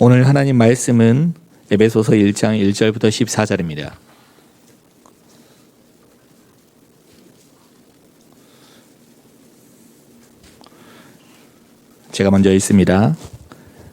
오늘 하나님 말씀은 에베소서 1장 1절부터 14절입니다. 제가 먼저 읽습니다.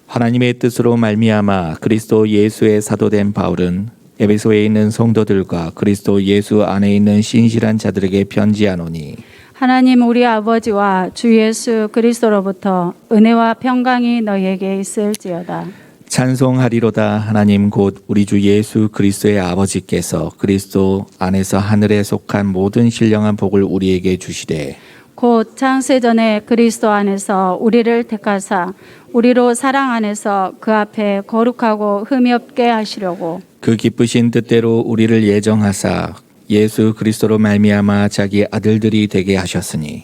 하나님의 뜻으로 말미암아 그리스도 예수의 사도된 바울은 에베소에 있는 성도들과 그리스도 예수 안에 있는 신실한 자들에게 편지하노니 하나님 우리 아버지와 주 예수 그리스도로부터 은혜와 평강이 너희에게 있을지어다. 찬송하리로다. 하나님 곧 우리 주 예수 그리스도의 아버지께서 그리스도 안에서 하늘에 속한 모든 신령한 복을 우리에게 주시되 곧 창세전에 그리스도 안에서 우리를 택하사 우리로 사랑 안에서 그 앞에 거룩하고 흠이 없게 하시려고 그 기쁘신 뜻대로 우리를 예정하사 예수 그리스도로 말미암아 자기 아들들이 되게 하셨으니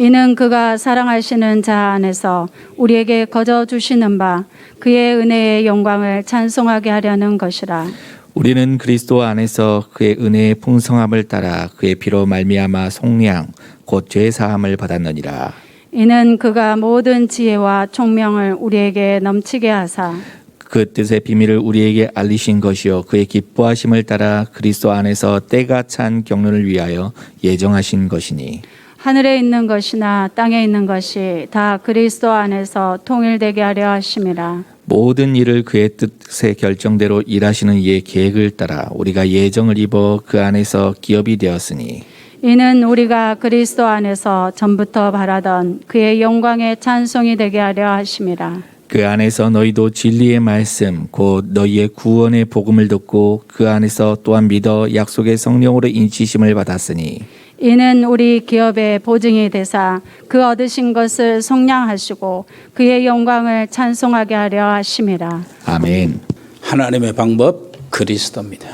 이는 그가 사랑하시는 자 안에서 우리에게 거저 주시는 바 그의 은혜의 영광을 찬송하게 하려는 것이라. 우리는 그리스도 안에서 그의 은혜의 풍성함을 따라 그의 피로 말미암아 속량 곧 죄 사함을 받았느니라. 이는 그가 모든 지혜와 총명을 우리에게 넘치게 하사 그 뜻의 비밀을 우리에게 알리신 것이요 그의 기뻐하심을 따라 그리스도 안에서 때가 찬 경륜을 위하여 예정하신 것이니 하늘에 있는 것이나 땅에 있는 것이 다 그리스도 안에서 통일되게 하려 하심이라. 모든 일을 그의 뜻의 결정대로 일하시는 이의 계획을 따라 우리가 예정을 입어 그 안에서 기업이 되었으니 이는 우리가 그리스도 안에서 전부터 바라던 그의 영광의 찬송이 되게 하려 하심이라. 그 안에서 너희도 진리의 말씀 곧 너희의 구원의 복음을 듣고 그 안에서 또한 믿어 약속의 성령으로 인치심을 받았으니 이는 우리 기업의 보증이 되사 그 얻으신 것을 속량하시고 그의 영광을 찬송하게 하려 하심이라. 아멘. 하나님의 방법 그리스도입니다.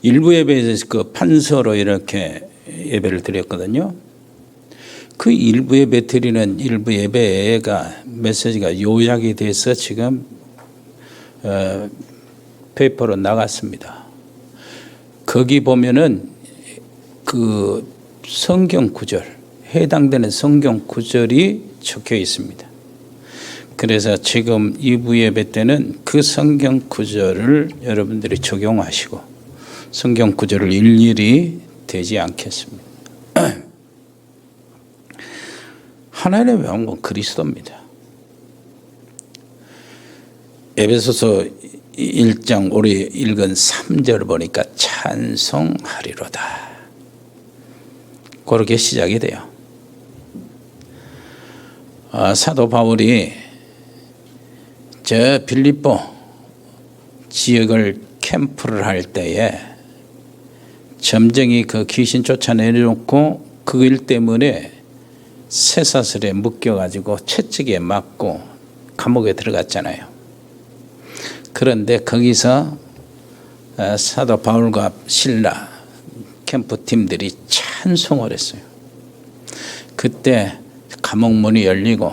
일부 예배에서 그 판서로 이렇게 예배를 드렸거든요. 그 일부 예배 드리는 일부 예배가 메시지가 요약이 돼서 지금 페이퍼로 나갔습니다. 거기 보면은 그 성경 구절, 해당되는 성경 구절이 적혀 있습니다. 그래서 지금 2부 예배 때는 그 성경 구절을 여러분들이 적용하시고 성경 구절을 일일이 되지 않겠습니다. 하나님의 방법은 그리스도입니다. 에베소서 1장 우리 읽은 3절 보니까 찬송하리로다. 그렇게 시작이 돼요. 사도 바울이 저 빌립보 지역을 캠프를 할 때에 점쟁이 그 귀신 쫓아내놓고 그 일 때문에 쇠사슬에 묶여가지고 채찍에 맞고 감옥에 들어갔잖아요. 그런데 거기서 사도 바울과 실라 캠프팀들이 찬송을 했어요. 그때 감옥 문이 열리고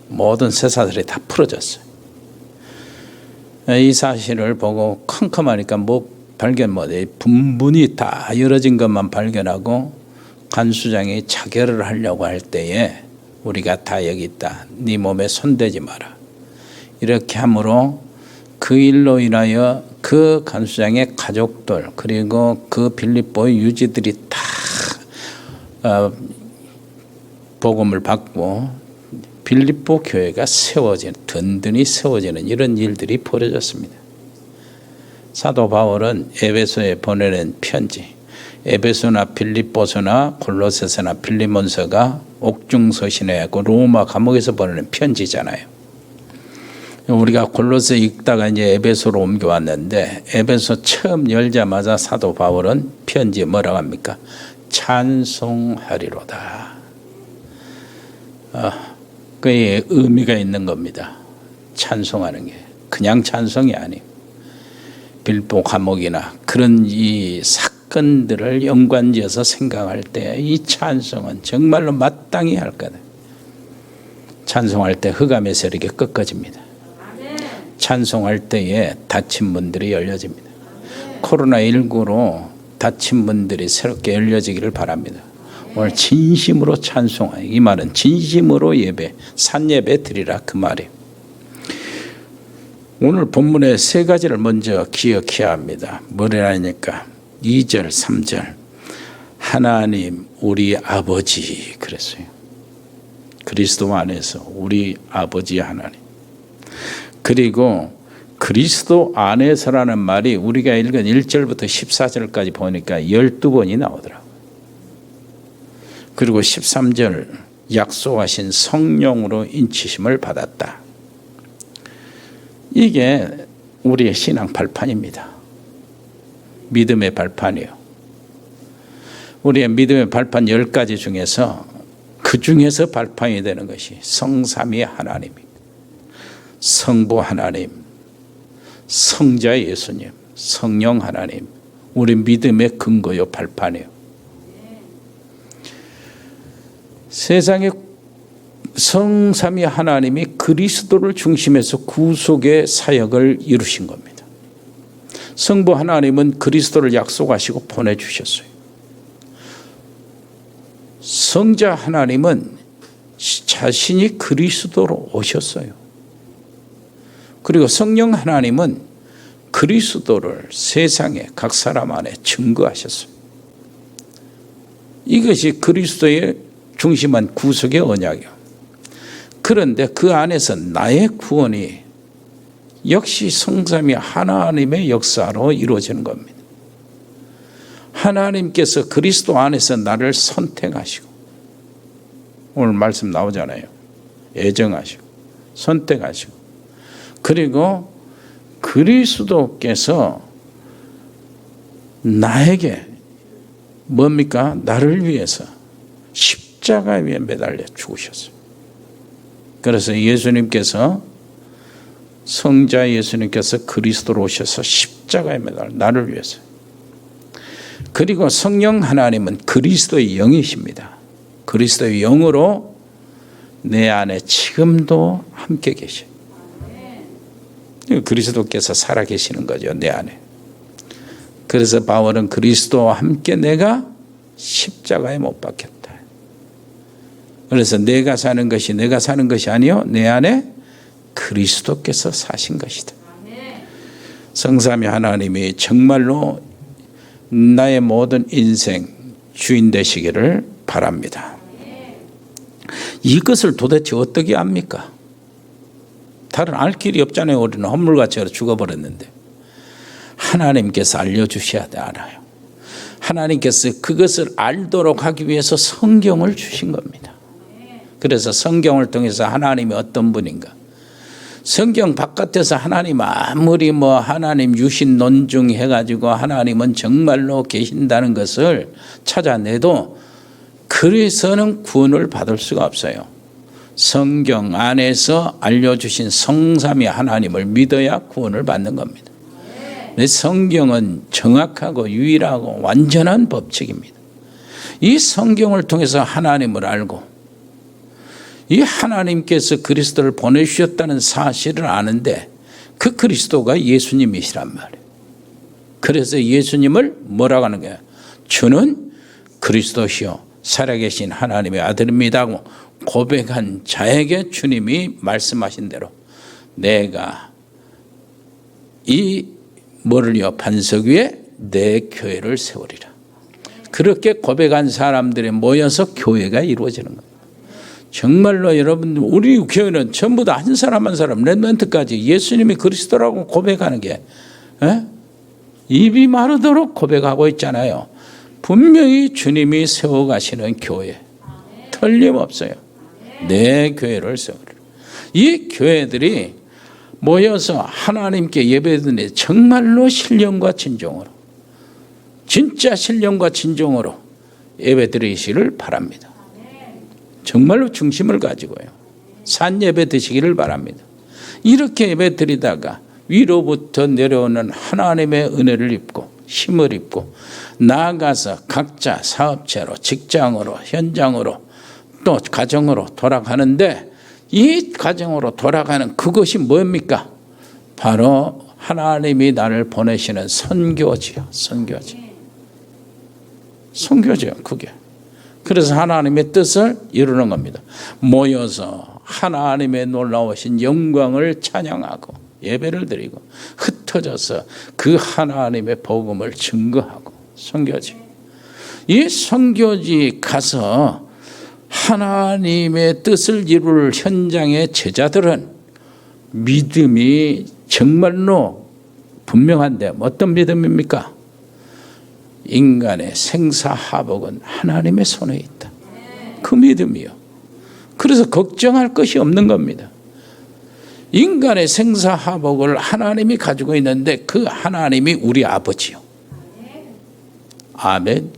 모든 쇠사슬이 다 풀어졌어요. 이 사실을 보고 컴컴하니까 뭐 발견 못해 분분히 다 열어진 것만 발견하고 간수장이 자결을 하려고 할 때에 우리가 다 여기 있다. 네 몸에 손대지 마라. 이렇게 함으로 그 일로 인하여 그 간수장의 가족들 그리고 그 빌립보의 유지들이 다 복음을 받고 빌립보 교회가 든든히 세워지는 이런 일들이 벌어졌습니다. 사도 바울은 에베소에 보내는 편지 에베소나 빌립보서나 골로새서나 빌리몬서가 옥중서신에 로마 감옥에서 보내는 편지잖아요. 우리가 골로새 읽다가 이제 에베소로 옮겨왔는데 에베소 처음 열자마자 사도 바울은 편지에 뭐라고 합니까? 찬송하리로다. 그게 의미가 있는 겁니다. 찬송하는 게 그냥 찬송이 아니에요. 빌립보 감옥이나 그런 이 사건들을 연관지어서 생각할 때 이 찬송은 정말로 마땅히 할 거다. 찬송할 때 흑암의 세력이 꺾어집니다. 찬송할 때에 닫힌 문들이 열려집니다. 코로나19로 닫힌 문들이 새롭게 열려지기를 바랍니다. 오늘 진심으로 찬송하여 이 말은 진심으로 예배, 산예배 드리라 그 말이에요. 오늘 본문의 세 가지를 먼저 기억해야 합니다. 뭐라니까 2절, 3절 하나님 우리 아버지 그랬어요. 그리스도 안에서 우리 아버지 하나님. 그리고 그리스도 안에서라는 말이 우리가 읽은 1절부터 14절까지 보니까 12번이 나오더라고요. 그리고 13절 약속하신 성령으로 인치심을 받았다. 이게 우리의 신앙 발판입니다. 믿음의 발판이요. 우리의 믿음의 발판 10가지 중에서 그 중에서 발판이 되는 것이 성삼위 하나님입니다. 성부 하나님, 성자 예수님, 성령 하나님, 우리 믿음의 근거요 발판이요. 세상에 성삼위 하나님이 그리스도를 중심해서 구속의 사역을 이루신 겁니다. 성부 하나님은 그리스도를 약속하시고 보내주셨어요. 성자 하나님은 자신이 그리스도로 오셨어요. 그리고 성령 하나님은 그리스도를 세상에 각 사람 안에 증거하셨어요. 이것이 그리스도의 중심한 구속의 언약이요. 그런데 그 안에서 나의 구원이 역시 성삼위 하나님의 역사로 이루어지는 겁니다. 하나님께서 그리스도 안에서 나를 선택하시고, 오늘 말씀 나오잖아요. 애정하시고 선택하시고, 그리고 그리스도께서 나에게 뭡니까? 나를 위해서 십자가 위에 매달려 죽으셨어요. 그래서 예수님께서, 성자 예수님께서 그리스도로 오셔서 십자가에 매달려 나를 위해서. 그리고 성령 하나님은 그리스도의 영이십니다. 그리스도의 영으로 내 안에 지금도 함께 계셔요. 그리스도께서 살아계시는 거죠, 내 안에. 그래서 바울은 그리스도와 함께 내가 십자가에 못 박혔다. 그래서 내가 사는 것이 내가 사는 것이 아니요, 내 안에 그리스도께서 사신 것이다. 성삼위 하나님이 정말로 나의 모든 인생 주인 되시기를 바랍니다. 이것을 도대체 어떻게 압니까? 다른 알 길이 없잖아요. 우리는 헛물같이 죽어버렸는데. 하나님께서 알려주셔야 돼, 알아요. 하나님께서 그것을 알도록 하기 위해서 성경을 주신 겁니다. 그래서 성경을 통해서 하나님이 어떤 분인가, 성경 바깥에서 하나님 아무리 하나님 유신 논중해가지고 하나님은 정말로 계신다는 것을 찾아내도 그래서는 구원을 받을 수가 없어요. 성경 안에서 알려주신 성삼위 하나님을 믿어야 구원을 받는 겁니다. 성경은 정확하고 유일하고 완전한 법칙입니다. 이 성경을 통해서 하나님을 알고 이 하나님께서 그리스도를 보내주셨다는 사실을 아는데 그 그리스도가 예수님이시란 말이에요. 그래서 예수님을 뭐라고 하는 거예요? 주는 그리스도시요 살아계신 하나님의 아들입니다 하고 고백한 자에게 주님이 말씀하신 대로 내가 이 뭐를요? 반석 위에 내 교회를 세우리라. 그렇게 고백한 사람들이 모여서 교회가 이루어지는 겁니다. 정말로 여러분, 우리 교회는 전부 다 한 사람 한 사람 렘넌트까지 예수님이 그리스도라고 고백하는 게 입이 마르도록 고백하고 있잖아요. 분명히 주님이 세워가시는 교회 틀림없어요. 내 교회를 세우리라. 이 교회들이 모여서 하나님께 예배드리는 정말로 신령과 진정으로, 진짜 신령과 진정으로 예배드리시기를 바랍니다. 정말로 중심을 가지고요. 산 예배 드시기를 바랍니다. 이렇게 예배 드리다가 위로부터 내려오는 하나님의 은혜를 입고 힘을 입고 나아가서 각자 사업체로, 직장으로, 현장으로, 또 가정으로 돌아가는데 이 가정으로 돌아가는 그것이 뭡니까? 바로 하나님이 나를 보내시는 선교지요. 선교지요, 그게. 그래서 하나님의 뜻을 이루는 겁니다. 모여서 하나님의 놀라우신 영광을 찬양하고 예배를 드리고 흩어져서 그 하나님의 복음을 증거하고 선교지. 이 선교지 가서 하나님의 뜻을 이룰 현장의 제자들은 믿음이 정말로 분명한데 어떤 믿음입니까? 인간의 생사하복은 하나님의 손에 있다. 그 믿음이요. 그래서 걱정할 것이 없는 겁니다. 인간의 생사하복을 하나님이 가지고 있는데 그 하나님이 우리 아버지요. 아멘.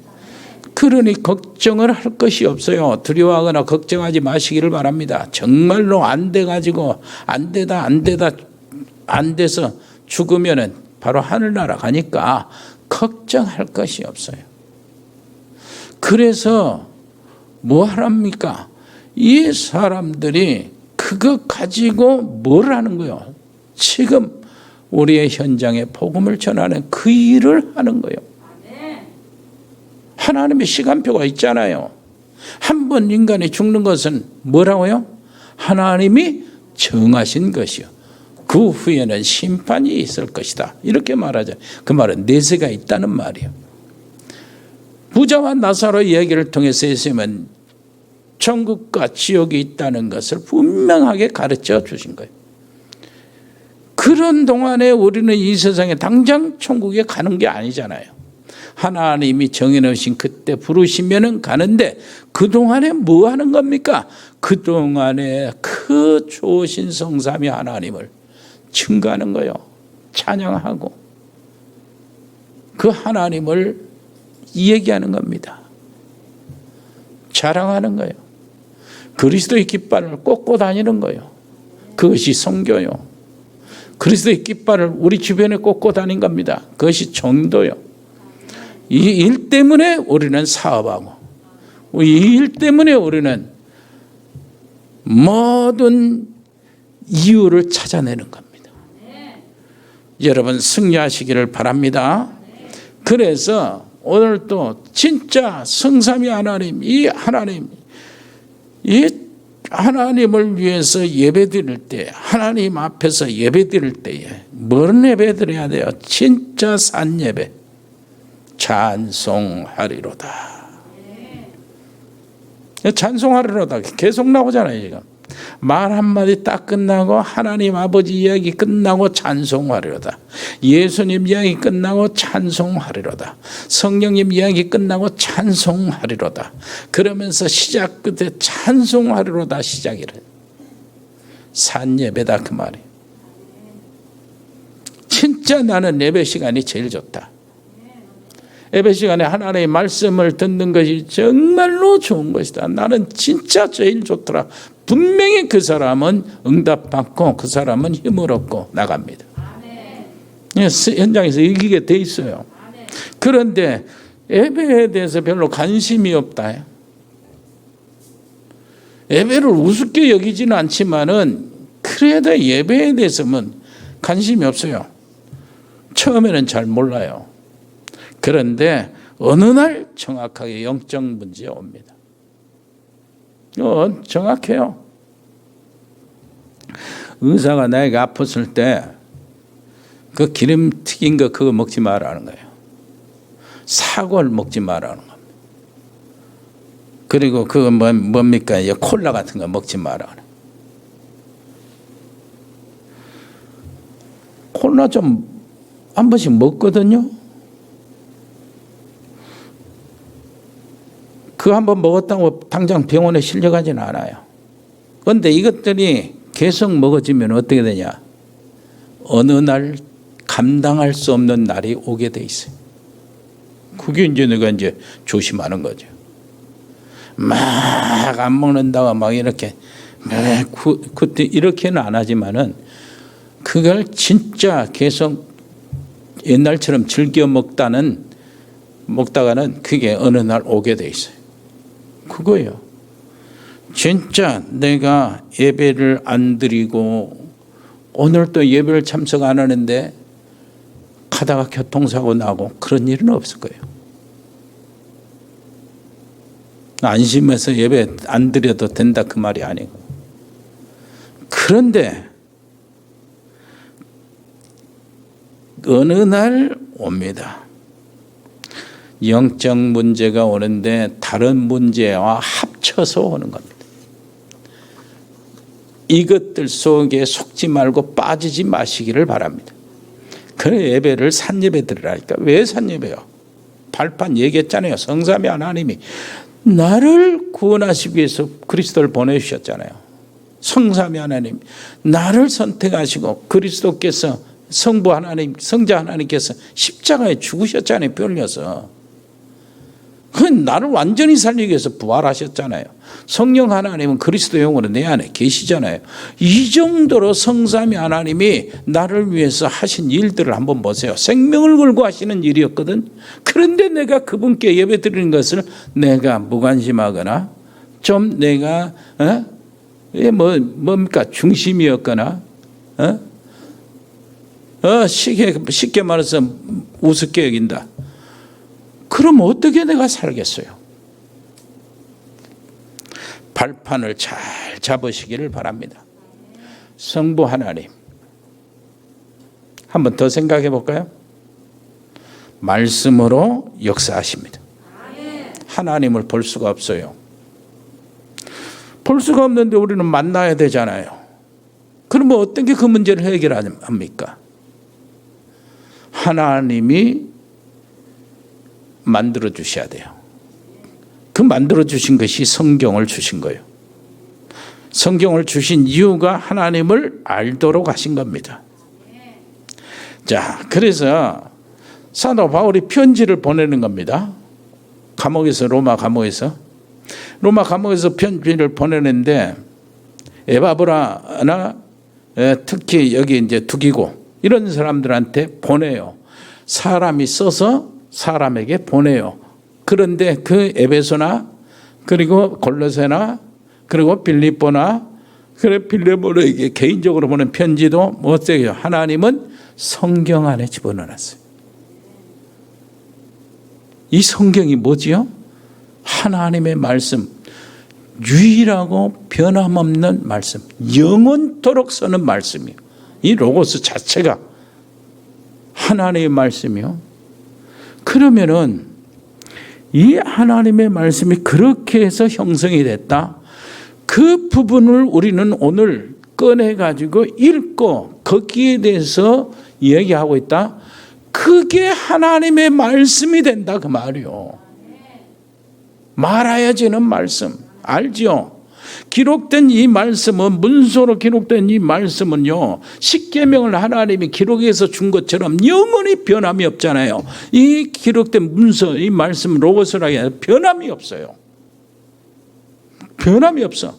그러니 걱정을 할 것이 없어요. 두려워하거나 걱정하지 마시기를 바랍니다. 정말로 안 돼가지고 안 돼서 죽으면은 바로 하늘나라 가니까 걱정할 것이 없어요. 그래서 뭐 하랍니까? 이 사람들이 그거 가지고 뭘 하는 거예요? 지금 우리의 현장에 복음을 전하는 그 일을 하는 거예요. 하나님의 시간표가 있잖아요. 한 번 인간이 죽는 것은 뭐라고요? 하나님이 정하신 것이요. 그 후에는 심판이 있을 것이다. 이렇게 말하죠. 그 말은 내세가 있다는 말이에요. 부자와 나사로 이야기를 통해서 예수님은 천국과 지옥이 있다는 것을 분명하게 가르쳐 주신 거예요. 그런 동안에 우리는 이 세상에 당장 천국에 가는 게 아니잖아요. 하나님이 정해놓으신 그때 부르시면은 가는데 그동안에 뭐 하는 겁니까? 그동안에 그 좋으신 성삼위 하나님을 증거하는 거예요. 찬양하고 그 하나님을 얘기하는 겁니다. 자랑하는 거예요. 그리스도의 깃발을 꽂고 다니는 거예요. 그것이 선교요. 그리스도의 깃발을 우리 주변에 꽂고 다닌 겁니다. 그것이 정도요. 이 일 때문에 우리는 사업하고 이 일 때문에 우리는 모든 이유를 찾아내는 겁니다. 여러분 승리하시기를 바랍니다. 그래서 오늘 또 진짜 성삼위 하나님, 이 하나님을 위해서 예배드릴 때, 하나님 앞에서 예배드릴 때에 뭔 예배드려야 돼요? 진짜 산 예배. 찬송하리로다. 찬송하리로다 계속 나오잖아요. 지금 말 한마디 딱 끝나고 하나님 아버지 이야기 끝나고 찬송하리로다. 예수님 이야기 끝나고 찬송하리로다. 성령님 이야기 끝나고 찬송하리로다. 그러면서 시작 끝에 찬송하리로다 시작이래. 산 예배다 그 말이에요. 진짜 나는 예배 시간이 제일 좋다. 예배 시간에 하나님의 말씀을 듣는 것이 정말로 좋은 것이다. 나는 진짜 제일 좋더라. 분명히 그 사람은 응답받고 그 사람은 힘을 얻고 나갑니다. 현장에서 이기게 돼 있어요. 그런데 예배에 대해서 별로 관심이 없다. 예배를 우습게 여기지는 않지만은 그래도 예배에 대해서는 관심이 없어요. 처음에는 잘 몰라요. 그런데 어느 날 정확하게 영적 문제가 옵니다. 정확해요. 의사가 나에게 아팠을 때 그 기름 튀긴 거 그거 먹지 말라는 거예요. 사골 먹지 말라는 겁니다. 그리고 그거 뭡니까? 콜라 같은 거 먹지 말라는 거예요. 콜라 좀 한 번씩 먹거든요. 그거 한번 먹었다고 당장 병원에 실려가지는 않아요. 그런데 이것들이 계속 먹어지면 어떻게 되냐? 어느 날 감당할 수 없는 날이 오게 돼 있어요. 그게 이제 내가 이제 조심하는 거죠. 막 안 먹는다고 막 이렇게 그때 이렇게는 안 하지만은 그걸 진짜 계속 옛날처럼 즐겨 먹다가는 그게 어느 날 오게 돼 있어요. 그거예요. 진짜 내가 예배를 안 드리고 오늘 또 예배를 참석 안 하는데 가다가 교통사고 나고 그런 일은 없을 거예요. 안심해서 예배 안 드려도 된다 그 말이 아니고. 그런데 어느 날 옵니다. 영적 문제가 오는데 다른 문제와 합쳐서 오는 겁니다. 이것들 속에 속지 말고 빠지지 마시기를 바랍니다. 그래 예배를 산예배 드리라니까. 왜 산예배요? 발판 얘기했잖아요. 성삼위 하나님이 나를 구원하시기 위해서 그리스도를 보내주셨잖아요. 성삼위 하나님 나를 선택하시고 그리스도께서 성부 하나님, 성자 하나님께서 십자가에 죽으셨잖아요. 뼈 흘려서. 그 나를 완전히 살리기 위해서 부활하셨잖아요. 성령 하나님은 그리스도 영으로 내 안에 계시잖아요. 이 정도로 성삼위 하나님이 나를 위해서 하신 일들을 한번 보세요. 생명을 걸고 하시는 일이었거든. 그런데 내가 그분께 예배 드리는 것을 내가 무관심하거나 좀 내가 뭡니까 중심이었거나 쉽게 말해서 우습게 여긴다. 그럼 어떻게 내가 살겠어요? 발판을 잘 잡으시기를 바랍니다. 성부 하나님 한번 더 생각해 볼까요? 말씀으로 역사하십니다. 하나님을 볼 수가 없어요. 볼 수가 없는데 우리는 만나야 되잖아요. 그러면 어떻게 그 문제를 해결합니까? 하나님이 만들어 주셔야 돼요. 그 만들어 주신 것이 성경을 주신 거예요. 성경을 주신 이유가 하나님을 알도록 하신 겁니다. 자, 그래서 사도 바울이 편지를 보내는 겁니다. 감옥에서 로마 감옥에서 편지를 보내는데 에바브라나 특히 여기 이제 두기고 이런 사람들한테 보내요. 사람이 써서 사람에게 보내요. 그런데 그 에베소나 그리고 골로새나 그리고 빌립보나 그래 빌레몬에게 개인적으로 보낸 편지도 어때요? 하나님은 성경 안에 집어넣었어요. 이 성경이 뭐지요? 하나님의 말씀, 유일하고 변함없는 말씀, 영원토록 서는 말씀이요. 이 로고스 자체가 하나님의 말씀이요. 그러면은 이 하나님의 말씀이 그렇게 해서 형성이 됐다. 그 부분을 우리는 오늘 꺼내가지고 읽고 거기에 대해서 얘기하고 있다. 그게 하나님의 말씀이 된다 그 말이요. 말하여지는 말씀 알죠? 기록된 이 말씀은 문서로 기록된 이 말씀은요. 십계명을 하나님이 기록해서 준 것처럼 영원히 변함이 없잖아요. 이 기록된 문서 이 말씀 로고스라기 아니라 변함이 없어요. 변함이 없어.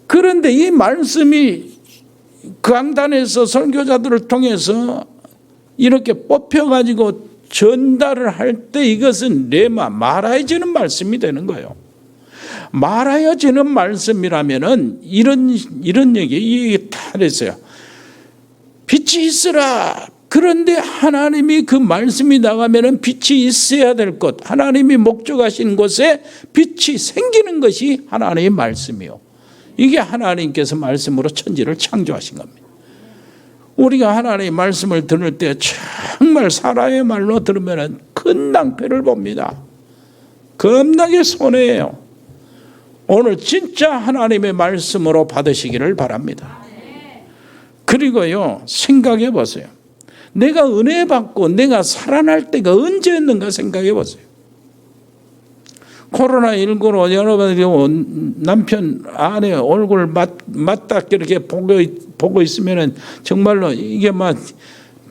그런데 이 말씀이 강단에서 설교자들을 통해서 이렇게 뽑혀가지고 전달을 할 때 이것은 레마 말하여지는 말씀이 되는 거예요. 말하여지는 말씀이라면은 이런 얘기 다 됐어요. 빛이 있으라. 그런데 하나님이 그 말씀이 나가면은 빛이 있어야 될 것, 하나님이 목적하신 곳에 빛이 생기는 것이 하나님의 말씀이요. 이게 하나님께서 말씀으로 천지를 창조하신 겁니다. 우리가 하나님의 말씀을 들을 때 정말 사람의 말로 들으면 큰 낭패를 봅니다. 겁나게 손해예요. 오늘 진짜 하나님의 말씀으로 받으시기를 바랍니다. 그리고요, 생각해 보세요. 내가 은혜 받고 내가 살아날 때가 언제였는가 생각해 보세요. 코로나19로 여러분 남편 아내 얼굴 맞닥 이렇게 보고 있으면은 정말로 이게 막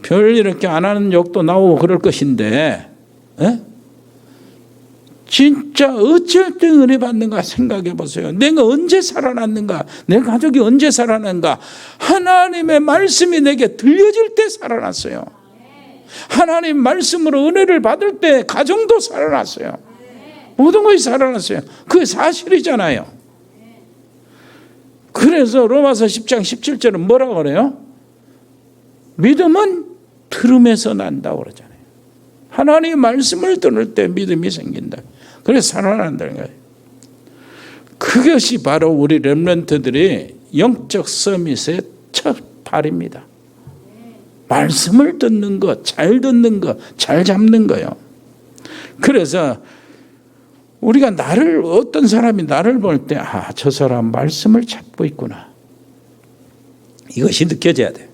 별 이렇게 안 하는 욕도 나오고 그럴 것인데, 진짜 어쩔 때 은혜 받는가 생각해 보세요. 내가 언제 살아났는가? 내 가족이 언제 살아났는가? 하나님의 말씀이 내게 들려질 때 살아났어요. 하나님 말씀으로 은혜를 받을 때 가정도 살아났어요. 모든 것이 살아났어요. 그게 사실이잖아요. 그래서 로마서 10장 17절은 뭐라고 그래요? 믿음은 들음에서 난다고 그러잖아요. 하나님의 말씀을 들을 때 믿음이 생긴다. 그래서 살아난다는 거예요. 그것이 바로 우리 렘넌트들의 영적 서밋의 첫 발입니다. 말씀을 듣는 것, 잘 듣는 것, 잘 잡는 거요. 그래서 우리가 어떤 사람이 나를 볼 때, 저 사람 말씀을 잡고 있구나. 이것이 느껴져야 돼.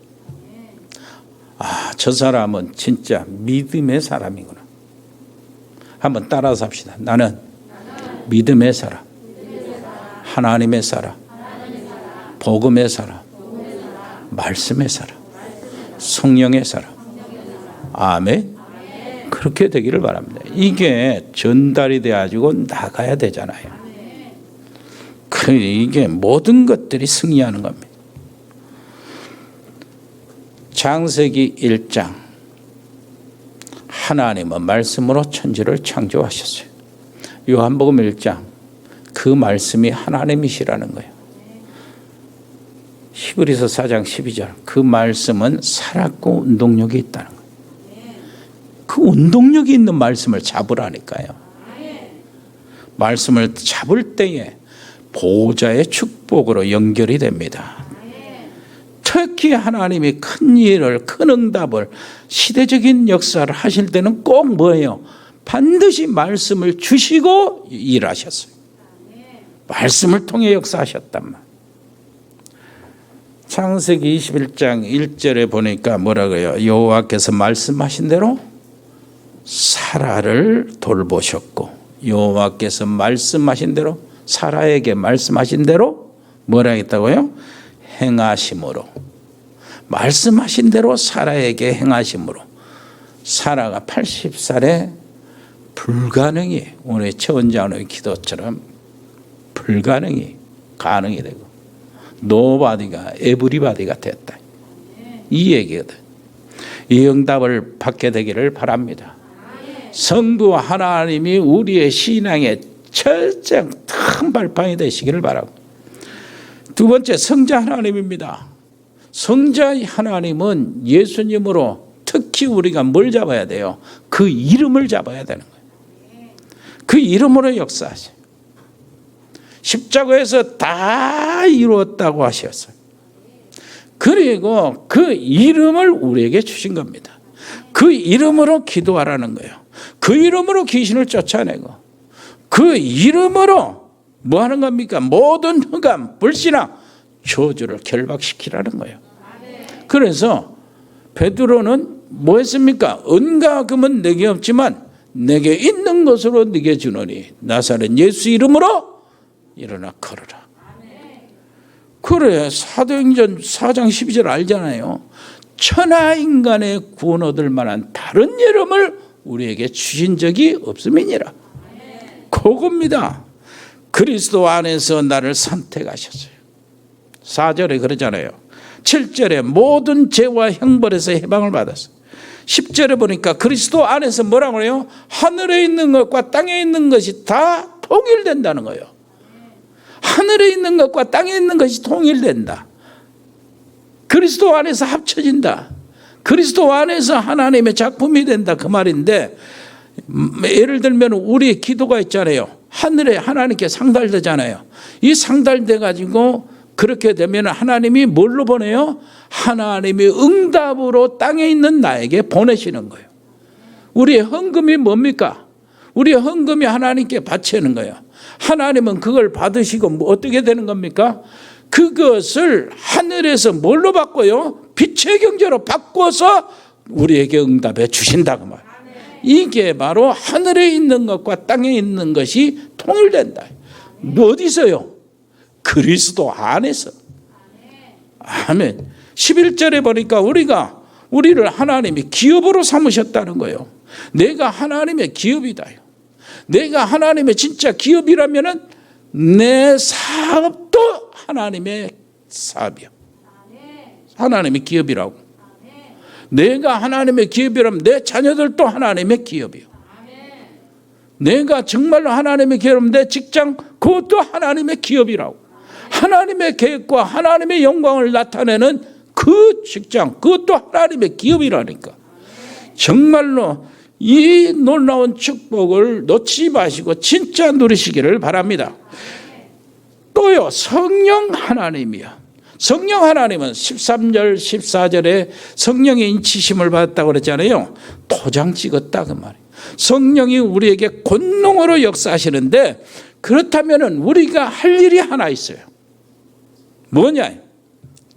저 사람은 진짜 믿음의 사람이구나. 한번 따라서 합시다. 나는 믿음의 사람, 하나님의 사람, 복음의 사람, 말씀의 사람, 성령의 사람. 아멘. 그렇게 되기를 바랍니다. 이게 전달이 돼가지고 나가야 되잖아요. 이게 모든 것들이 승리하는 겁니다. 창세기 1장, 하나님은 말씀으로 천지를 창조하셨어요. 요한복음 1장, 그 말씀이 하나님이시라는 거예요. 히브리서 4장 12절, 그 말씀은 살았고 운동력이 있다는 거예요. 그 운동력이 있는 말씀을 잡으라니까요. 말씀을 잡을 때에 보호자의 축복으로 연결이 됩니다. 특히 하나님이 큰 일을, 큰 응답을, 시대적인 역사를 하실 때는 꼭 뭐예요? 반드시 말씀을 주시고 일하셨어요. 말씀을 통해 역사하셨단 말이에요. 창세기 21장 1절에 보니까 뭐라고요? 여호와께서 말씀하신 대로 사라를 돌보셨고, 여호와께서 말씀하신 대로, 사라에게 말씀하신 대로 뭐라 했다고요? 행하심으로. 말씀하신 대로 사라에게 행하심으로 사라가 80살에 불가능이, 오늘 최원장의 기도처럼 불가능이 가능이 되고 노바디가 에브리바디가 됐다. 이 얘기거든. 이 응답을 받게 되기를 바랍니다. 성부 하나님이 우리의 신앙의 철저한 큰 발판이 되시기를 바라고, 두 번째 성자 하나님입니다. 성자 하나님은 예수님으로 특히 우리가 뭘 잡아야 돼요? 그 이름을 잡아야 되는 거예요. 그 이름으로 역사하세요. 십자가에서 다 이루었다고 하셨어요. 그리고 그 이름을 우리에게 주신 겁니다. 그 이름으로 기도하라는 거예요. 그 이름으로 귀신을 쫓아내고, 그 이름으로 뭐 하는 겁니까? 모든 흑암, 불신앙, 저주를 결박시키라는 거예요. 그래서 베드로는 뭐 했습니까? 은과 금은 내게 없지만 내게 있는 것으로 네게 주노니 나사렛 예수 이름으로 일어나 걸어라. 그래, 사도행전 4장 12절 알잖아요. 천하 인간의 구원 얻을 만한 다른 이름을 우리에게 주신 적이 없음이니라. 그겁니다. 그리스도 안에서 나를 선택하셨어요. 4절에 그러잖아요. 7절에 모든 죄와 형벌에서 해방을 받았어요. 10절에 보니까 그리스도 안에서 뭐라고 해요? 하늘에 있는 것과 땅에 있는 것이 다 통일된다는 거예요. 하늘에 있는 것과 땅에 있는 것이 통일된다. 그리스도 안에서 합쳐진다. 그리스도 안에서 하나님의 작품이 된다, 그 말인데, 예를 들면 우리 기도가 있잖아요. 하늘에 하나님께 상달되잖아요. 이 상달돼 가지고 그렇게 되면 하나님이 뭘로 보내요? 하나님이 응답으로 땅에 있는 나에게 보내시는 거예요. 우리의 헌금이 뭡니까? 우리의 헌금이 하나님께 바치는 거예요. 하나님은 그걸 받으시고 어떻게 되는 겁니까? 그것을 하늘에서 뭘로 바꿔요? 빛의 경제로 바꿔서 우리에게 응답해 주신다, 그 말. 이게 바로 하늘에 있는 것과 땅에 있는 것이 통일된다. 어디서요? 그리스도 안에서. 아멘. 11절에 보니까 우리를 하나님이 기업으로 삼으셨다는 거예요. 내가 하나님의 기업이다. 내가 하나님의 진짜 기업이라면은 내 사업도 하나님의 사업이야. 하나님의 기업이라고. 내가 하나님의 기업이라면 내 자녀들도 하나님의 기업이요. 내가 정말로 하나님의 기업이라면 내 직장, 그것도 하나님의 기업이라고. 하나님의 계획과 하나님의 영광을 나타내는 그 직장, 그것도 하나님의 기업이라니까. 정말로 이 놀라운 축복을 놓치지 마시고 진짜 누리시기를 바랍니다. 또요, 성령 하나님이요. 성령 하나님은 13절 14절에 성령의 인치심을 받았다고 그랬잖아요. 도장 찍었다 그 말이에요. 성령이 우리에게 권능으로 역사하시는데, 그렇다면 우리가 할 일이 하나 있어요. 뭐냐?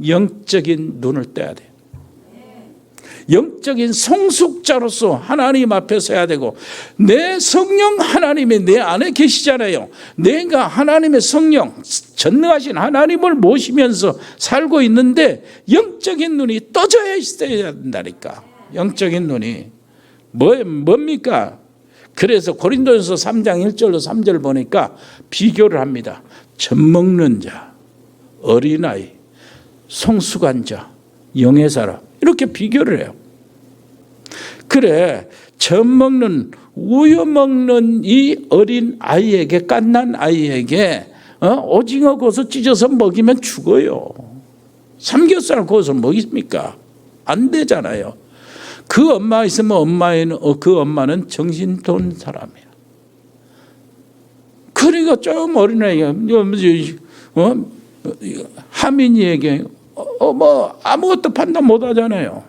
영적인 눈을 떼야 돼요. 영적인 성숙자로서 하나님 앞에 서야 되고, 내 성령 하나님이 내 안에 계시잖아요. 내가 하나님의 성령, 전능하신 하나님을 모시면서 살고 있는데 영적인 눈이 떠져야 있어야 된다니까. 영적인 눈이 뭡니까? 그래서 고린도전서 3장 1절로 3절 보니까 비교를 합니다. 젖먹는 자, 어린아이, 성숙한 자, 영의 사람, 이렇게 비교를 해요. 그래, 젖먹는, 우유 먹는 이 어린 아이에게, 갓난 아이에게 오징어 구워서 찢어서 먹이면 죽어요. 삼겹살 구워서 먹입니까? 안 되잖아요. 그 엄마 있으면 그 엄마는 정신 돈 사람이야. 그러니까 좀 어린아이가 하민이에게 뭐 아무것도 판단 못 하잖아요.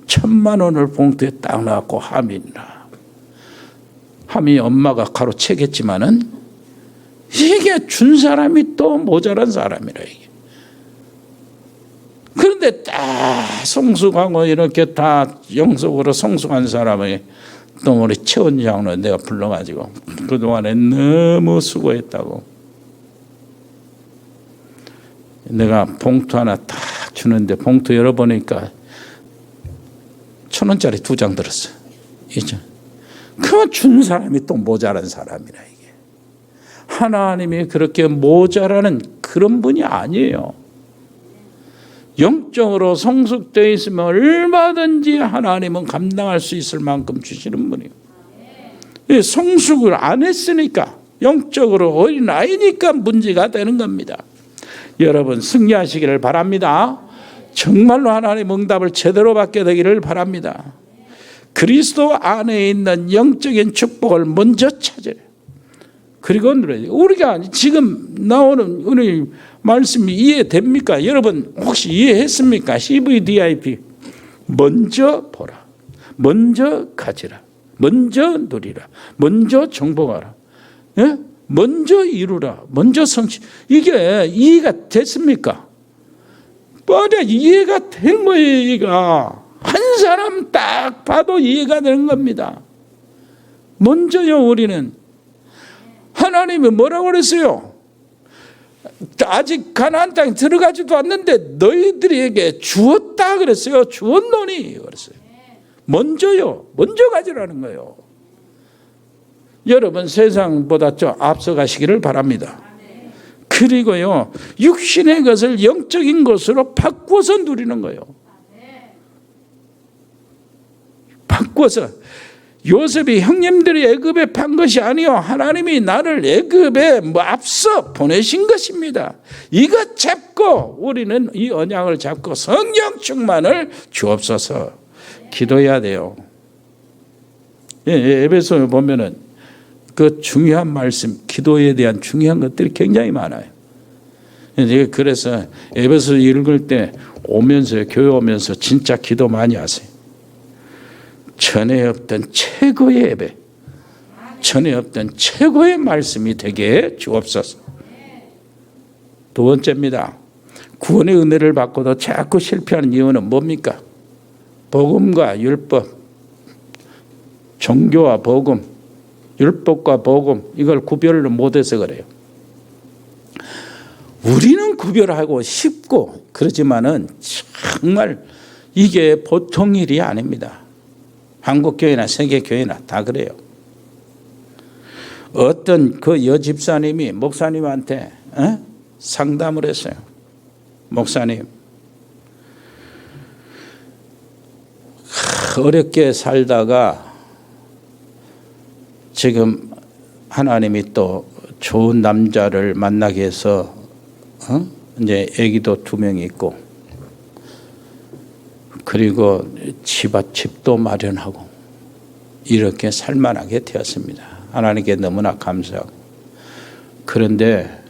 1,000만 원을 봉투에 딱 넣고 하민이 엄마가 가로채겠지만은 이게 준 사람이 또 모자란 사람이라 이게. 그런데 다 성숙하고 이렇게 다 영적으로 성숙한 사람이 또 우리 최원 장로 내가 불러가지고 그동안에 너무 수고했다고. 내가 봉투 하나 딱 주는데 봉투 열어보니까 1,000원짜리 2장 들었어. 그만 준 사람이 또 모자란 사람이라 이게. 하나님이 그렇게 모자라는 그런 분이 아니에요. 영적으로 성숙되어 있으면 얼마든지 하나님은 감당할 수 있을 만큼 주시는 분이에요. 성숙을 안 했으니까, 영적으로 어린아이니까 문제가 되는 겁니다. 여러분 승리하시기를 바랍니다. 정말로 하나님 응답을 제대로 받게 되기를 바랍니다. 그리스도 안에 있는 영적인 축복을 먼저 찾아요. 그리고 우리가 지금 나오는 우리 말씀이 이해됩니까? 여러분 혹시 이해했습니까? CVDIP 먼저 보라, 먼저 가지라, 먼저 누리라, 먼저 정복하라, 예? 먼저 이루라, 먼저 성취. 이게 이해가 됐습니까? 뻔히 이해가 된 거예요. 이해가 한 사람 딱 봐도 이해가 되는 겁니다. 먼저요, 우리는 하나님이 뭐라고 그랬어요? 아직 가나안 땅에 들어가지도 않는데 너희들에게 주었다 그랬어요. 주었노니 그랬어요. 먼저요, 먼저 가지라는 거예요. 여러분 세상보다 좀 앞서가시기를 바랍니다. 그리고요, 육신의 것을 영적인 것으로 바꿔서 누리는 거예요. 바꿔서. 요셉이 형님들이 애굽에 판 것이 아니요, 하나님이 나를 애굽에 앞서 보내신 것입니다. 이것 잡고 우리는 이 언약을 잡고 성령 충만을 주옵소서. 기도해야 돼요. 에베소에 보면은 그 중요한 말씀, 기도에 대한 중요한 것들이 굉장히 많아요. 그래서 에베소 읽을 때 오면서, 교회 오면서 진짜 기도 많이 하세요. 전에 없던 최고의 예배, 전에 없던 최고의 말씀이 되게 주옵소서. 두 번째입니다. 구원의 은혜를 받고도 자꾸 실패하는 이유는 뭡니까? 복음과 율법, 종교와 복음, 율법과 복음, 이걸 구별을 못해서 그래요. 우리는 구별하고 쉽고 그러지만은 정말 이게 보통 일이 아닙니다. 한국교회나 세계교회나 다 그래요. 어떤 그 여집사님이 목사님한테 상담을 했어요. 목사님, 어렵게 살다가 지금 하나님이 또 좋은 남자를 만나게 해서 이제 아기도 2명이 있고, 그리고 집도 마련하고 이렇게 살만하게 되었습니다. 하나님께 너무나 감사하고. 그런데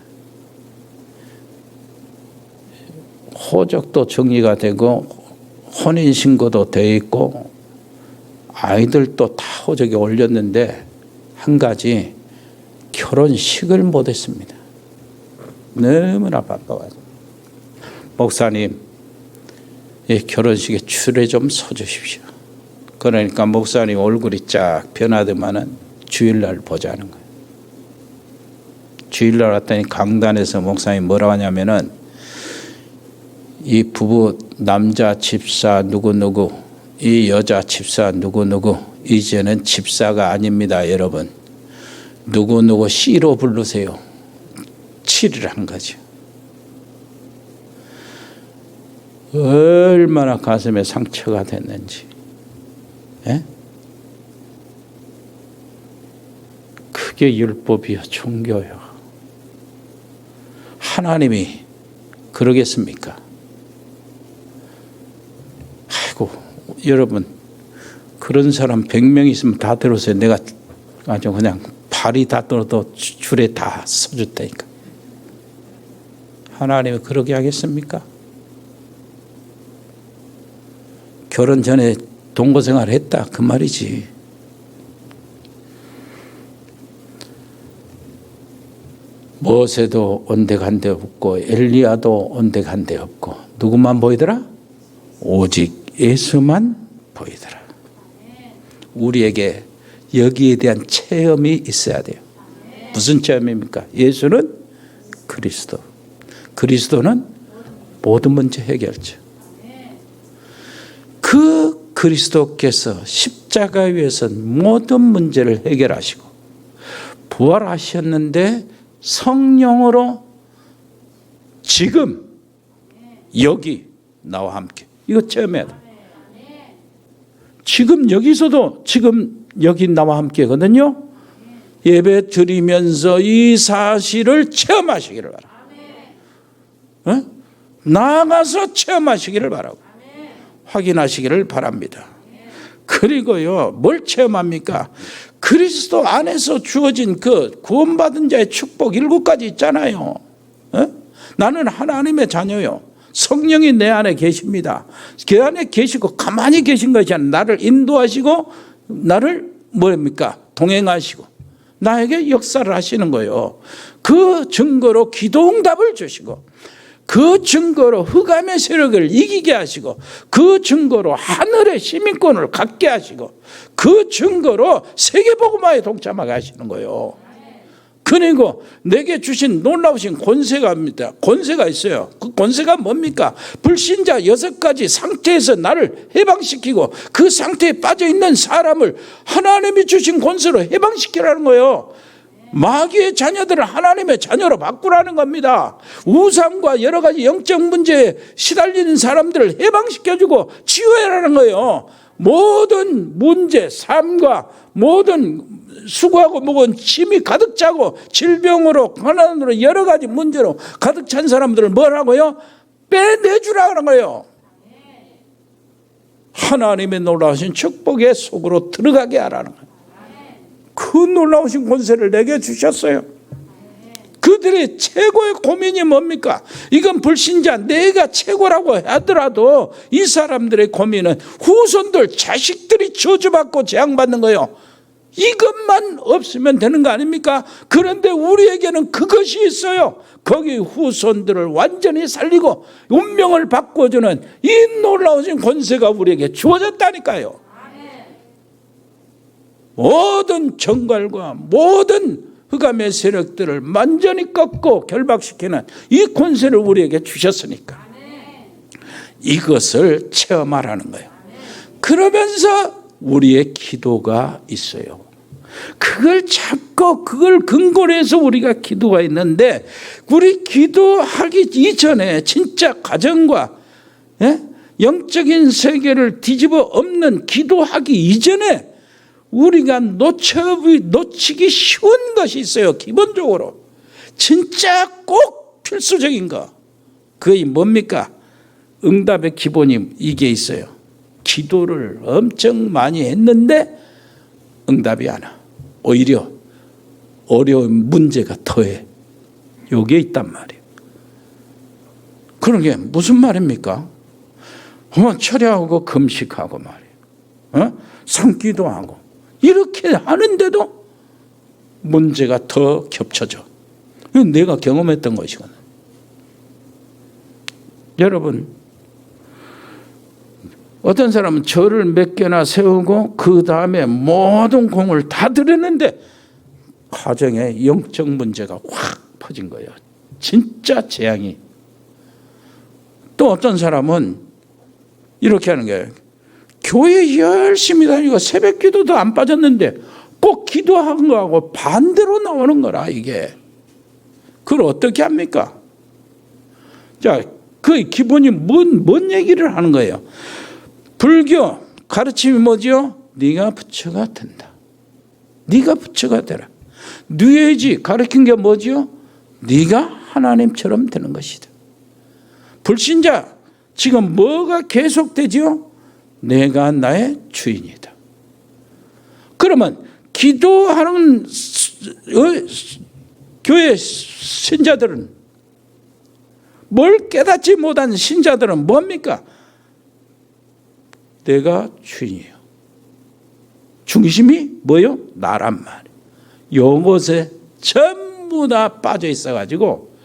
호적도 정리가 되고 혼인신고도 돼 있고 아이들도 다 호적에 올렸는데 한 가지 결혼식을 못했습니다. 너무나 바빠가지고 목사님 이 결혼식에 줄에 좀 서주십시오. 그러니까 목사님 얼굴이 쫙 변하더만은 주일날 보자는 거예요. 주일날 왔더니 강단에서 목사님 뭐라고 하냐면은 이 부부 남자 집사 누구누구 이 여자 집사 누구누구 이제는 집사가 아닙니다. 여러분 누구누구 씨로 부르세요. 7을 한 거죠. 얼마나 가슴에 상처가 됐는지. 예? 그게 율법이요 종교요. 하나님이 그러겠습니까? 아이고 여러분 그런 사람 100명 있으면 다 들어오세요. 내가 아주 그냥 발이 다 떨어도 줄에 다 서줄 테니까. 하나님이 그러게 하겠습니까? 결혼 전에 동거생활 했다 그 말이지. 모세도 온데간데 없고 엘리야도 온데간데 없고 누구만 보이더라? 오직 예수만 보이더라. 우리에게 여기에 대한 체험이 있어야 돼요. 무슨 체험입니까? 예수는 그리스도. 그리스도는 모든 문제 해결자. 그 그리스도께서 십자가 위에서 모든 문제를 해결하시고 부활하셨는데 성령으로 지금 여기 나와 함께 이거 체험해야 돼. 지금 여기서도 지금 여기 나와 함께거든요. 예배 드리면서 이 사실을 체험하시기를 바랍니다. 어? 나아가서 체험하시기를 바라고 확인하시기를 바랍니다. 그리고요 뭘 체험합니까? 그리스도 안에서 주어진 그 구원받은 자의 축복 7가지 있잖아요. 어? 나는 하나님의 자녀요. 성령이 내 안에 계십니다. 그 안에 계시고 가만히 계신 것이 아니라 나를 인도하시고 나를 뭡니까? 동행하시고 나에게 역사를 하시는 거예요. 그 증거로 기도응답을 주시고 그 증거로 흑암의 세력을 이기게 하시고 그 증거로 하늘의 시민권을 갖게 하시고 그 증거로 세계복음화에 동참하게 하시는 거예요. 그리고 내게 주신 놀라우신 권세가 있어요. 그 권세가 뭡니까? 불신자 6가지 상태에서 나를 해방시키고 그 상태에 빠져있는 사람을 하나님이 주신 권세로 해방시키라는 거예요. 마귀의 자녀들을 하나님의 자녀로 바꾸라는 겁니다. 우상과 여러 가지 영적 문제에 시달리는 사람들을 해방시켜주고 치유해라는 거예요. 모든 문제, 삶과 모든 수고하고 먹은 침이 가득 차고 질병으로 가난으로 여러 가지 문제로 가득 찬 사람들을 뭐라고요? 빼내주라는 거예요. 하나님의 놀라우신 축복의 속으로 들어가게 하라는 거예요. 그 놀라우신 권세를 내게 주셨어요. 그들의 최고의 고민이 뭡니까? 이건 불신자 내가 최고라고 하더라도 이 사람들의 고민은 후손들 자식들이 저주받고 재앙받는 거예요. 이것만 없으면 되는 거 아닙니까? 그런데 우리에게는 그것이 있어요. 거기 후손들을 완전히 살리고 운명을 바꿔주는 이 놀라우신 권세가 우리에게 주어졌다니까요. 모든 정갈과 모든 흑암의 세력들을 완전히 꺾고 결박시키는 이 권세를 우리에게 주셨으니까 이것을 체험하라는 거예요. 그러면서 우리의 기도가 있어요. 그걸 잡고 그걸 근거로 해서 우리가 기도가 있는데 우리 기도하기 이전에 진짜 가정과 영적인 세계를 뒤집어 엎는 기도하기 이전에 우리가 놓치기 쉬운 것이 있어요. 기본적으로 진짜 꼭 필수적인 거 그게 뭡니까? 응답의 기본이 이게 있어요. 기도를 엄청 많이 했는데 응답이 안 와. 오히려 어려운 문제가 더해. 요게 있단 말이에요. 그런 게 무슨 말입니까? 철야하고 금식하고 말이에요. 삼기도 하고 이렇게 하는데도 문제가 더 겹쳐져. 내가 경험했던 것이거든. 여러분, 어떤 사람은 절을 몇 개나 세우고 그 다음에 모든 공을 다 들였는데 가정에 영적 문제가 확 퍼진 거예요. 진짜 재앙이. 또 어떤 사람은 이렇게 하는 거예요. 교회 열심히 다니고 새벽 기도도 안 빠졌는데 꼭 기도한 거하고 반대로 나오는 거라 이게. 그걸 어떻게 합니까? 자, 그 기본이 뭔 얘기를 하는 거예요? 불교 가르침이 뭐죠? 네가 부처가 된다. 네가 부처가 되라. 뉴에이지 가르친 게 뭐죠? 네가 하나님처럼 되는 것이다. 불신자 지금 뭐가 계속되죠? 내가 나의 주인이다. 그러면 기도하는 교회 신자들은, 뭘 깨닫지 못한 신자들은 뭡니까? 내가 주인이에요. 중심이 뭐요? 나란 말이에요. 요것에 전부 다 빠져 있어가지고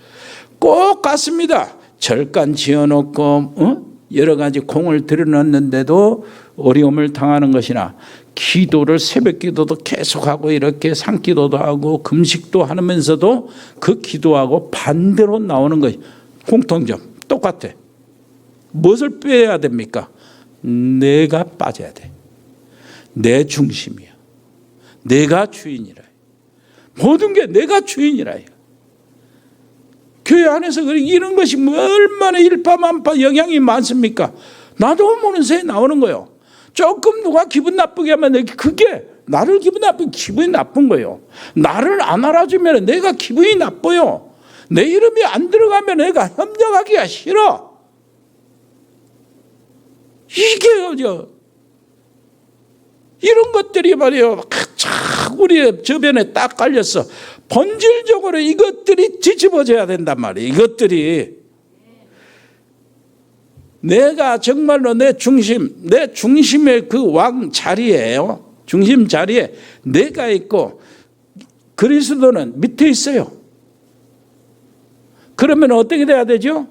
꼭 같습니다. 절간 지어놓고 여러 가지 공을 들여놨는데도 어려움을 당하는 것이나, 기도를 새벽 기도도 계속하고 이렇게 산기도도 하고 금식도 하면서도 그 기도하고 반대로 나오는 것이 공통점 똑같아. 무엇을 빼야 됩니까? 내가 빠져야 돼. 내 중심이야. 내가 주인이라. 모든 게 내가 주인이라. 교회 안에서 이런 것이 얼마나 일파만파 영향이 많습니까? 나도 모르는 새에 나오는 거예요. 조금 누가 기분 나쁘게 하면 그게 나를 기분이 나쁜 거예요. 나를 안 알아주면 내가 기분이 나빠요. 내 이름이 안 들어가면 내가 협력하기가 싫어. 이게 이런 것들이 말이에요. 우리 저변에 딱 깔렸어. 본질적으로 이것들이 뒤집어져야 된단 말이에요. 이것들이. 내가 정말로 내 중심의 그 왕 자리에요. 중심 자리에 내가 있고 그리스도는 밑에 있어요. 그러면 어떻게 돼야 되죠?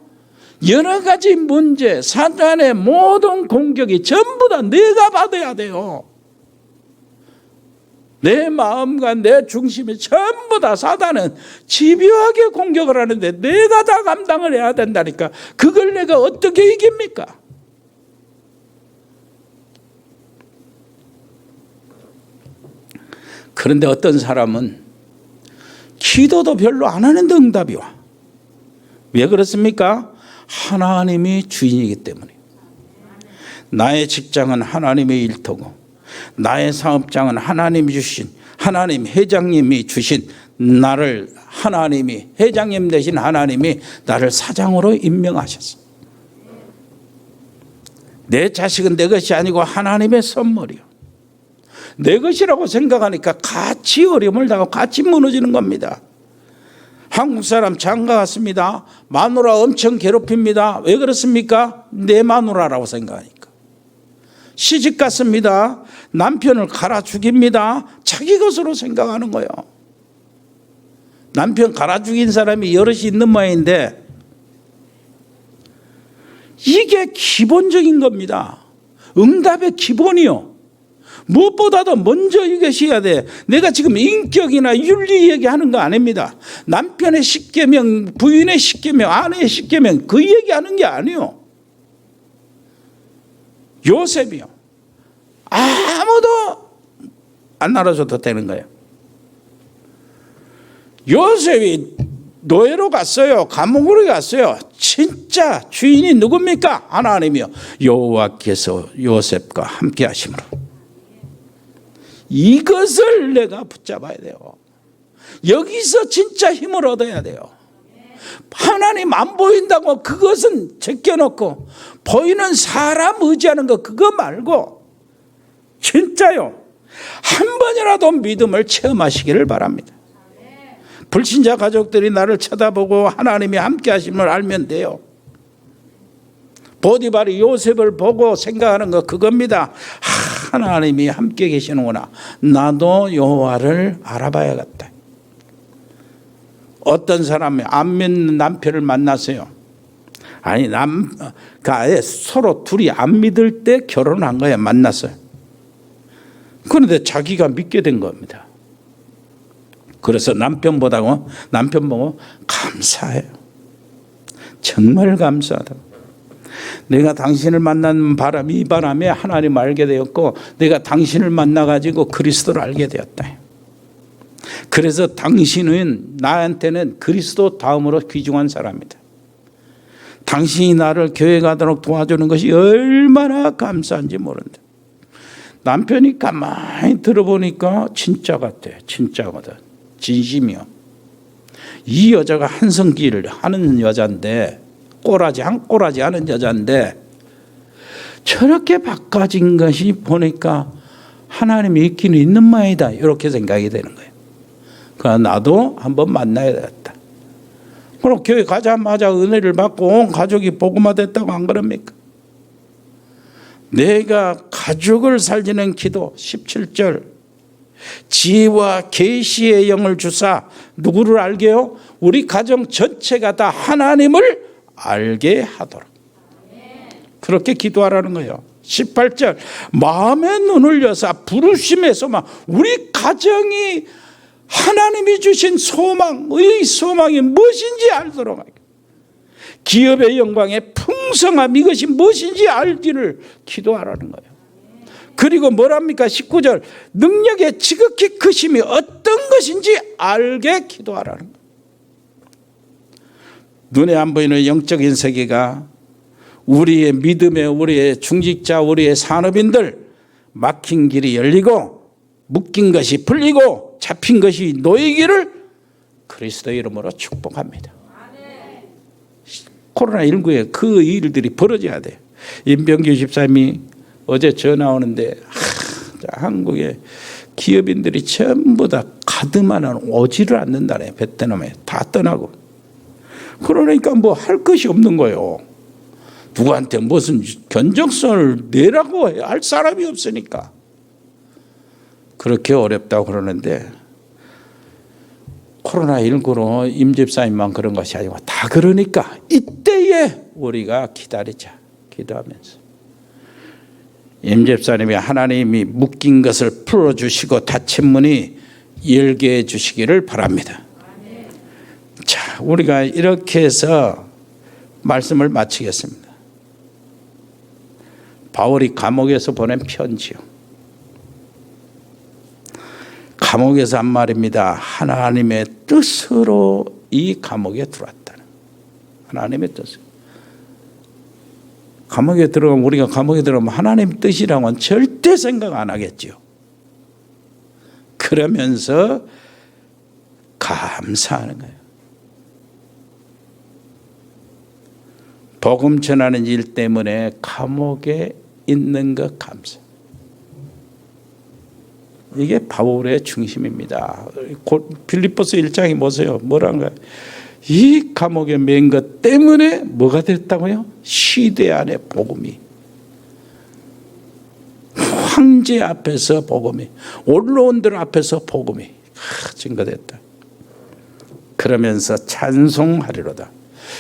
여러 가지 문제, 사탄의 모든 공격이 전부 다 내가 받아야 돼요. 내 마음과 내 중심이 전부 다 사단은 집요하게 공격을 하는데 내가 다 감당을 해야 된다니까. 그걸 내가 어떻게 이깁니까? 그런데 어떤 사람은 기도도 별로 안 하는데 응답이 와. 왜 그렇습니까? 하나님이 주인이기 때문에. 나의 직장은 하나님의 일터고, 나의 사업장은 하나님이 주신, 하나님 회장님이 주신 나를, 하나님이 회장님 되신 하나님이 나를 사장으로 임명하셨어. 내 자식은 내 것이 아니고 하나님의 선물이요. 내 것이라고 생각하니까 같이 어려움을 당하고 같이 무너지는 겁니다. 한국 사람 장가 갔습니다. 마누라 엄청 괴롭힙니다. 왜 그렇습니까? 내 마누라라고 생각하니까. 시집 갔습니다. 남편을 갈아 죽입니다. 자기 것으로 생각하는 거예요. 남편 갈아 죽인 사람이 여럿이 있는 모양인데 이게 기본적인 겁니다. 응답의 기본이요. 무엇보다도 먼저 이것이 해야 돼. 내가 지금 인격이나 윤리 얘기하는 거 아닙니다. 남편의 10계명, 부인의 10계명, 아내의 10계명 그 얘기하는 게 아니요. 요셉이요. 아무도 안 알아줘도 되는 거예요. 요셉이 노예로 갔어요. 감옥으로 갔어요. 진짜 주인이 누굽니까? 하나님이요. 여호와께서 요셉과 함께 하심으로. 이것을 내가 붙잡아야 돼요. 여기서 진짜 힘을 얻어야 돼요. 하나님 안 보인다고 그것은 제껴놓고 보이는 사람 의지하는 거 그거 말고 진짜요. 한 번이라도 믿음을 체험하시기를 바랍니다. 불신자 가족들이 나를 쳐다보고 하나님이 함께 하심을 알면 돼요. 보디발이 요셉을 보고 생각하는 거 그겁니다. 하나님이 함께 계시는구나. 나도 여호와를 알아봐야겠다. 어떤 사람이 안 믿는 남편을 만났어요. 아니 아예 서로 둘이 안 믿을 때 결혼한 거예요. 만났어요. 그런데 자기가 믿게 된 겁니다. 그래서 남편 보고 감사해요. 정말 감사하다. 내가 당신을 만난 이 바람에 하나님을 알게 되었고 내가 당신을 만나가지고 그리스도를 알게 되었다. 그래서 당신은 나한테는 그리스도 다음으로 귀중한 사람이다. 당신이 나를 교회 가도록 도와주는 것이 얼마나 감사한지 모른다. 남편이 가만히 들어보니까 진짜 같아. 진짜거든. 진심이요. 이 여자가 한성기를 하는 여자인데 한 꼬라지 하는 여자인데 저렇게 바꿔진 것이 보니까 하나님이 있기는 있는 마이다. 이렇게 생각이 되는 거예요. 그러니까 나도 한번 만나야 되겠다. 그럼 교회 가자마자 은혜를 받고 온 가족이 복음화 됐다고 안 그럽니까? 내가 가족을 살리는 기도 17절 지혜와 계시의 영을 주사 누구를 알게요? 우리 가정 전체가 다 하나님을 알게 하도록 그렇게 기도하라는 거예요. 18절 마음의 눈을 여사 부르심에서만 우리 가정이 하나님이 주신 소망의 소망이 무엇인지 알도록 하게. 기업의 영광의 풍성함 이것이 무엇인지 알기를 기도하라는 거예요. 그리고 뭐랍니까? 19절 능력의 지극히 크심이 어떤 것인지 알게 기도하라는 거예요. 눈에 안 보이는 영적인 세계가 우리의 믿음의 우리의 중직자 우리의 산업인들 막힌 길이 열리고 묶인 것이 풀리고 잡힌 것이 놓이기를 그리스도 이름으로 축복합니다. 코로나19에 그 일들이 벌어져야 돼요. 임병규 집사님이 어제 전화 오는데 한국의 기업인들이 전부 다 가드만은 오지를 않는다네. 베트남에 다 떠나고. 그러니까 뭐 할 것이 없는 거예요. 누구한테 무슨 견적서를 내라고 할 사람이 없으니까. 그렇게 어렵다고 그러는데 코로나19로 임 집사님만 그런 것이 아니고 다 그러니까 이때에 우리가 기다리자. 기도하면서. 임 집사님이 하나님이 묶인 것을 풀어주시고 닫힌 문이 열게 해주시기를 바랍니다. 자, 우리가 이렇게 해서 말씀을 마치겠습니다. 바울이 감옥에서 보낸 편지요. 감옥에서 한 말입니다. 하나님의 뜻으로 이 감옥에 들어왔다는. 하나님의 뜻. 감옥에 들어가면 우리가 감옥에 들어가면 하나님 뜻이라고는 절대 생각 안 하겠죠. 그러면서 감사하는 거예요. 복음 전하는 일 때문에 감옥에 있는 것 감사. 이게 바울의 중심입니다. 빌립보서 1장이 보세요. 뭐란가? 이 감옥에 맨 것 때문에 뭐가 됐다고요? 시대 안에 복음이. 황제 앞에서 복음이. 언론들 앞에서 복음이 증거됐다. 그러면서 찬송하리로다.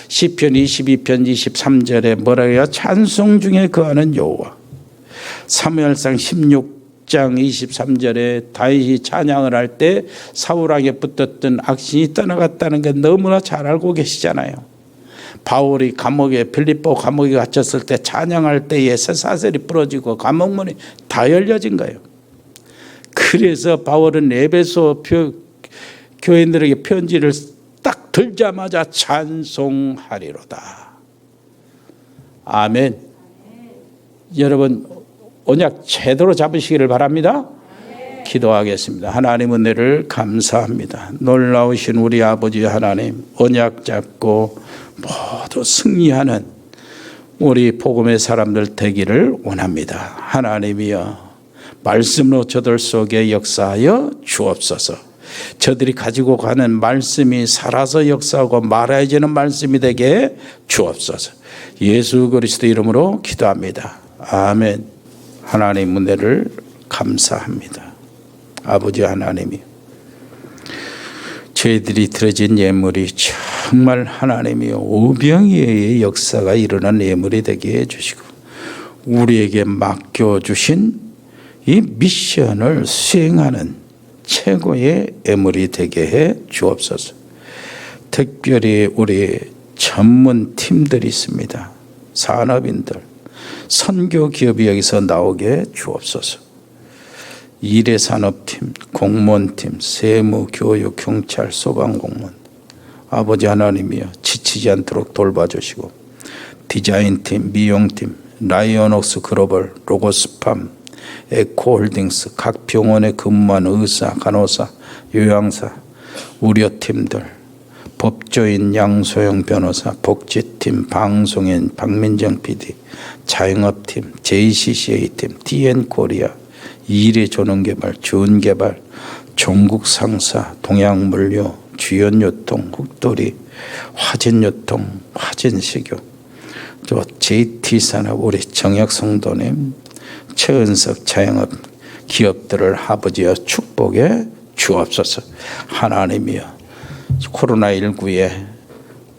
시편 22편 23절에 뭐라고 해요? 찬송 중에 거하는 여호와. 사무엘상 16장 23절에 다윗이 찬양을 할 때 사울왕에 붙었던 악신이 떠나갔다는 게 너무나 잘 알고 계시잖아요. 바울이 빌립보 감옥에 갇혔을 때 찬양할 때에 쇠사슬이 부러지고 감옥문이 다 열려진 거예요. 그래서 바울은 에베소 교인들에게 편지를 딱 들자마자 찬송하리로다. 아멘. 여러분 언약 제대로 잡으시기를 바랍니다. 기도하겠습니다. 하나님 은혜를 감사합니다. 놀라우신 우리 아버지 하나님, 언약 잡고 모두 승리하는 우리 복음의 사람들 되기를 원합니다. 하나님이여, 말씀으로 저들 속에 역사하여 주옵소서. 저들이 가지고 가는 말씀이 살아서 역사하고 말해지는 말씀이 되게 주옵소서. 예수 그리스도 이름으로 기도합니다. 아멘. 하나님 은혜를 감사합니다. 아버지 하나님이 저희들이 드려진 예물이 정말 하나님이 오병이어의 역사가 일어난 예물이 되게 해주시고 우리에게 맡겨주신 이 미션을 수행하는 최고의 예물이 되게 해 주옵소서. 특별히 우리 전문팀들이 있습니다. 산업인들, 선교 기업이 여기서 나오게 주옵소서. 일해산업팀, 공무원팀, 세무, 교육, 경찰, 소방공무원 아버지 하나님이여 지치지 않도록 돌봐주시고 디자인팀, 미용팀, 라이언웍스 글로벌, 로고스팜, 에코홀딩스, 각 병원에 근무하는 의사, 간호사, 요양사, 의료팀들, 법조인, 양소영 변호사, 복지팀, 방송인, 박민정 PD, 자영업팀, JCCA팀, DN코리아, 일해조능개발, 주은개발, 종국상사, 동양물류, 주연유통, 국도리, 화진유통, 화진식유, 또 JT산업, 우리 정혁성도님, 최은석 자영업 기업들을 아버지여 축복해 주옵소서. 하나님이여 코로나19에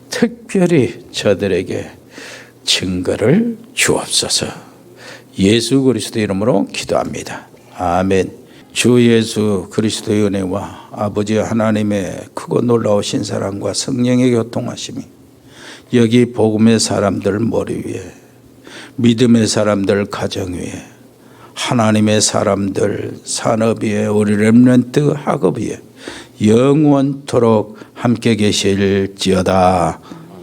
특별히 저들에게 증거를 주옵소서. 예수 그리스도 이름으로 기도합니다. 아멘. 주 예수 그리스도의 은혜와 아버지 하나님의 크고 놀라우신 사랑과 성령의 교통하심이 여기 복음의 사람들 머리 위에, 믿음의 사람들 가정 위에, 하나님의 사람들 산업 위에, 우리 렘넌트 학업 위에 영원토록 함께 계실지어다.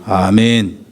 아멘.